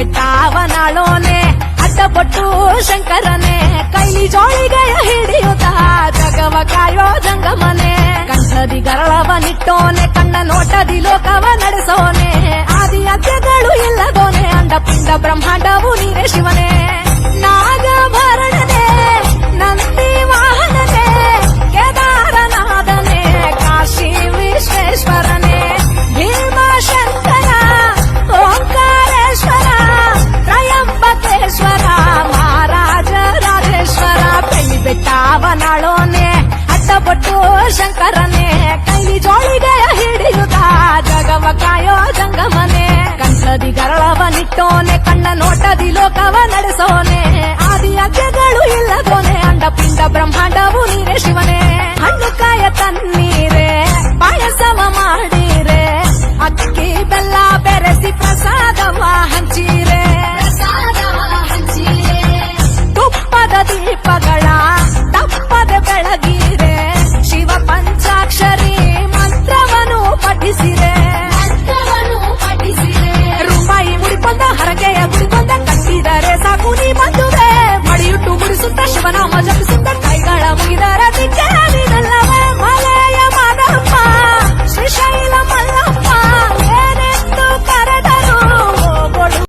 ಬೆಟ್ಟಾವನಾಳೋನೆ ಅಡ್ಡಪಟ್ಟು ಶಂಕರನೇ ಕೈಲಿ ಜೋಳಿಗೆಯ ಹಿಡಿಯುತ್ತ ಜಗವ ಕಾಯೋ ಜಂಗಮನೆ ಕಂಠದಿ ಗರಳವನಿಟ್ಟೋನೆ ಕಣ್ಣ ನೋಟದಿ ಲೋಕವ ನಡೆಸೋನೆ ಆದಿ ಅಧ್ಯಗಳು ಇಲ್ಲದೋನೆ ಅಂಡ ಪಿಂಡ ಬ್ರಹ್ಮಾಂಡವು ನೀರೇ ಶಿವನೇ ನಾಗಭರಣನೆ ನಂದಿ ವಾಹನನೆ ಕೇದಾರನಾಥನೆ ಕಾಶಿ ವಿಶ್ವೇಶ್ವರನೇ ಭೀಮಶಂಕರ ಓಂಕಾರೇಶ್ವರ ತ್ರಯಂಬಕೇಶ್ವರ ಮಹಾರಾಜ ರಾಜೇಶ್ವರ ಬೆಳ್ಳಿ ಬೆಟ್ಟಾವನಾಳೋನೆ ಅಡ್ಡಪಟ್ಟು ಶಂಕರನೇ ಕೈಲಿ ಜೋಳಿಗೆಯ ಹಿಡಿಯುತ್ತ ಜಗವ ಕಾಯೋ ಜಂಗಮನೆ ಕಂಠದಿ ಗರಳವನಿಟ್ಟೋನೆ ಕಣ್ಣ ನೋಟದಿ ಲೋಕವ ನಡೆಸೋನೆ ಆದಿ ಅಧ್ಯಗಳು ಇಲ್ಲದೋನೆ ಅಂಡ ಪಿಂಡ ಬ್ರಹ್ಮಾಂಡವು ನೀರೇ ಶಿವನೇ ಹಣ್ಣು ಕಾಯ ತನ್ನೀರೇ ಪಾಯಸವ ಮಾಡ